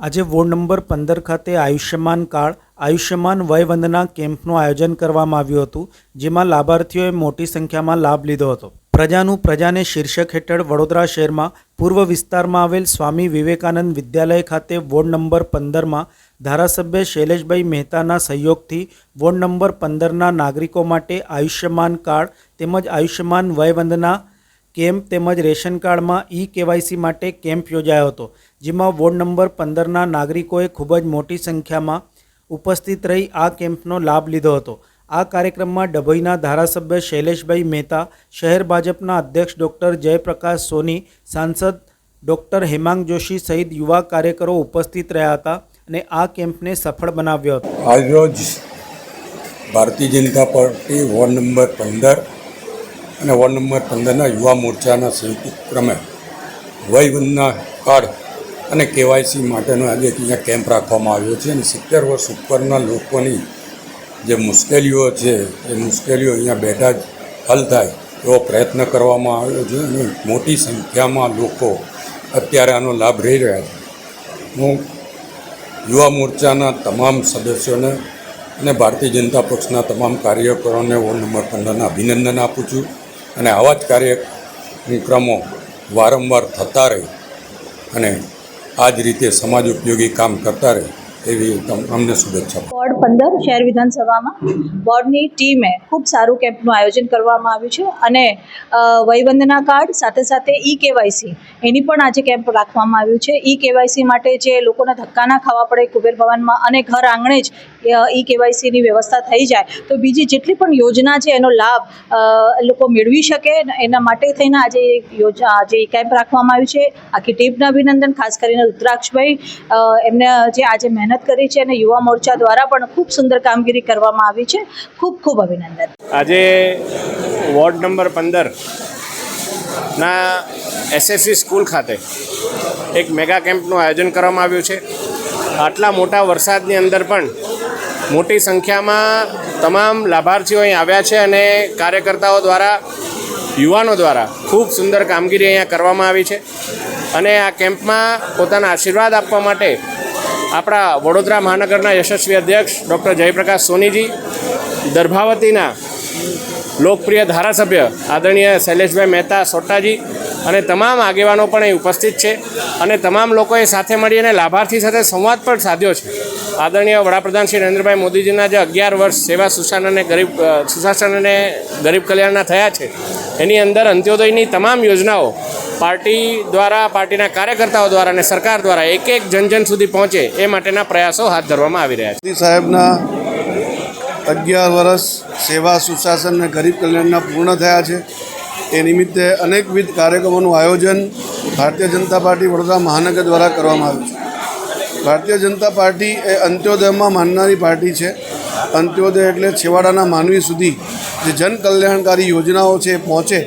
આજે ward number 15 ખાતે Ayushman card Ayushman Vayvandana કેમ્પનું આયોજન કરવામાં આવ્યું હતું, જેમાં લાભાર્થીઓએ મોટી સંખ્યામાં લાભ લીધો હતો। પ્રજાનું પ્રજાને શીર્ષક હેઠળ વડોદરા શહેરમાં પૂર્વ વિસ્તારમાં આવેલ સ્વામી વિવેકાનંદ વિદ્યાલય ખાતે વોર્ડ નંબર 15માં ધારાસભ્ય શૈલેષભાઈ મહેતાના સહયોગથી વોર્ડ નંબર 15ના નાગરિકો માટે આયુષ્યમાન કાર્ડ તેમજ આયુષ્યમાન વયવંદના કેમ્પ તેમજ રેશન કાર્ડમાં કેવાયસી માટે કેમ્પ યોજાયો હતો, જેમાં વોર્ડ નંબર 15ના નાગરિકોએ ખૂબ જ મોટી સંખ્યામાં ઉપસ્થિત રહી આ કેમ્પનો લાભ લીધો હતો। આ કાર્યક્રમમાં ડભોઈના ધારાસભ્ય શૈલેષભાઈ મહેતા, શહેર ભાજપના અધ્યક્ષ ડૉક્ટર જયપ્રકાશ સોની, સાંસદ ડૉક્ટર હેમાંગ જોશી સહિત યુવા કાર્યકરો ઉપસ્થિત રહ્યા હતા અને આ કેમ્પને સફળ બનાવ્યો હતો। આજરોજ ભારતીય જનતા પાર્ટી વોર્ડ નંબર 15 અને વોર્ડ નંબર 15ના યુવા મોરચાના સંયુક્ત ઉપક્રમે વયવંદના કાર્ડ અને કેવાયસી માટેનો આજે અહીંયા કેમ્પ રાખવામાં આવ્યો છે અને 70 વર્ષ ઉપરના લોકોની જે મુશ્કેલીઓ છે એ મુશ્કેલીઓ અહીંયા બેઠા જ હલ થાય એવો પ્રયત્ન કરવામાં આવ્યો છે અને મોટી સંખ્યામાં લોકો અત્યારે આનો લાભ લઈ રહ્યા છે। હું યુવા મોરચાના તમામ સદસ્યોને અને ભારતીય જનતા પક્ષના તમામ કાર્યકરોને વોર્ડ નંબર 15ના અભિનંદન આપું છું અને આવા જ કાર્યક્રમો વારંવાર થતા રહે અને આ જ રીતે સમાજ ઉપયોગી કામ કરતા રહે એવી અમને શુભેચ્છા। વોર્ડ 15 શહેર વિધાનસભામાં વોર્ડની ટીમે ખૂબ સારું કેમ્પનું આયોજન કરવામાં આવ્યું છે અને વયવંદના કાર્ડ સાથે સાથે કેવાયસી એની પણ આજે કેમ્પ રાખવામાં આવ્યું છે। કેવાયસી માટે જે લોકોને ધક્કા ના ખાવા પડે કુબેર ભવનમાં અને ઘર આંગણે જ કેવાયસીની વ્યવસ્થા થઈ જાય તો બીજી જેટલી પણ યોજના છે એનો લાભ લોકો મેળવી શકે એના માટે થઈને આજે કેમ્પ રાખવામાં આવ્યું છે। આખી ટીમને અભિનંદન, ખાસ કરીને રુદ્રાક્ષભાઈ એમને જે આજે મહેનત કરી છે અને યુવા મોરચા દ્વારા પણ ખૂબ સુંદર કામગીરી કરવામાં આવી છે। ખૂબ ખૂબ અભિનંદન। આજે વોર્ડ નંબર 15ના એસએસવી સ્કૂલ ખાતે એક મેગા કેમ્પનું આયોજન કરવામાં આવ્યું છે। આટલા મોટા વરસાદની અંદર પણ મોટી સંખ્યામાં તમામ લાભાર્થીઓ અહીં આવ્યા છે અને કાર્યકર્તાઓ દ્વારા, યુવાનો દ્વારા ખૂબ સુંદર કામગીરી અહીંયા કરવામાં આવી છે અને આ કેમ્પમાં પોતાના આશીર્વાદ આપવા માટે આપણા વડોદરા મહાનગરના યશસ્વી અધ્યક્ષ ડૉક્ટર જયપ્રકાશ સોનીજી, દર્ભાવતીના લોકપ્રિય ધારાસભ્ય આદરણીય શૈલેષભાઈ મહેતા સોટાજી અને તમામ આગેવાનો પણ અહીં ઉપસ્થિત છે અને તમામ લોકોએ સાથે મળીને લાભાર્થી સાથે સંવાદ પણ સાધ્યો છે। આદરણીય વડાપ્રધાન શ્રી નરેન્દ્રભાઈ મોદીજીના જે 11 વર્ષ સેવા સુશાસન અને ગરીબ કલ્યાણના થયા છે એની અંદર અંત્યોદયની તમામ યોજનાઓ પાર્ટી દ્વારા, પાર્ટીના કાર્યકર્તાઓ દ્વારા અને સરકાર દ્વારા એક એક જન સુધી પહોંચે એ માટેના પ્રયાસો હાથ ધરવામાં આવી રહ્યા છે। સાહેબના 11 વર્ષ સેવા સુશાસન અને ગરીબ કલ્યાણના પૂર્ણ થયા છે। એ નિમિત્તે અનેકવિધ કાર્યક્રમોનું આયોજન ભારતીય જનતા પાર્ટી વડોદરા મહાનગર દ્વારા કરવામાં આવ્યું છે। ભારતીય જનતા પાર્ટી એ અંત્યોદયમાં માનનારી પાર્ટી છે। અંત્યોદય એટલે છેવાડાના માનવી સુધી જે જનકલ્યાણકારી યોજનાઓ છે એ પહોંચે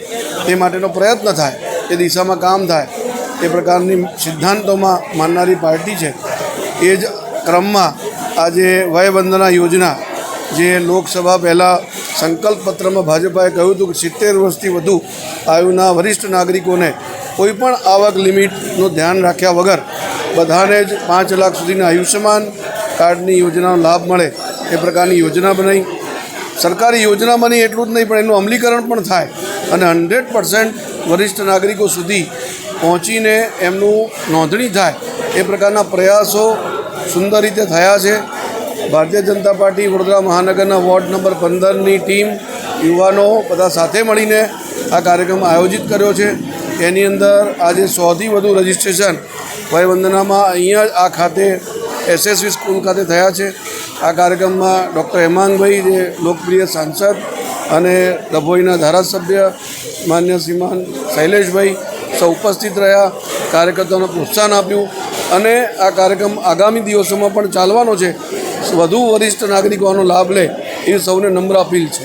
તે માટેનો પ્રયત્ન થાય, એ દિશામાં કામ થાય એ પ્રકારની સિદ્ધાંતોમાં માનનારી પાર્ટી છે। એ જ ક્રમમાં આજે વયવંદના યોજના જે લોકસભા પહેલાં સંકલ્પ પત્રમાં ભાજપાએ કહ્યું હતું કે 70 વર્ષથી વધુ આયુના વરિષ્ઠ નાગરિકોને કોઈપણ આવક લિમિટનું ધ્યાન રાખ્યા વગર બધાને જ 5 લાખ સુધીના આયુષ્યમાન કાર્ડની યોજનાનો લાભ મળે એ પ્રકારની યોજના બનાવી। સરકારી યોજના બની એટલું જ નહીં પણ એનું અમલીકરણ પણ થાય અને 100% વરિષ્ઠ નાગરિકો સુધી પહોંચીને એમનું નોંધણી થાય એ પ્રકારના પ્રયાસો સુંદર રીતે થયા છે। ભારતીય જનતા પાર્ટી વડોદરા મહાનગરના વોર્ડ નંબર 15ની ટીમ, યુવાનો બધા સાથે મળીને આ કાર્યક્રમ આયોજિત કર્યો છે। એની અંદર આજે 100થી વધુ રજિસ્ટ્રેશન વયવંદનામાં અહીંયા આ ખાતે એસએસવી સ્કૂલ ખાતે થયા છે। આ કાર્યક્રમમાં ડૉક્ટર હેમાંગભાઈ, જે લોકપ્રિય સાંસદ અને ડભોઈના ધારાસભ્ય માન્ય શ્રીમાન શૈલેષભાઈ સૌ ઉપસ્થિત રહ્યા, કાર્યકર્તાઓને પ્રોત્સાહન આપ્યું અને આ કાર્યક્રમ આગામી દિવસોમાં પણ ચાલવાનો છે। વધુ વરિષ્ઠ નાગરિકોનો લાભ લે એવી સૌને નમ્ર અપીલ છે।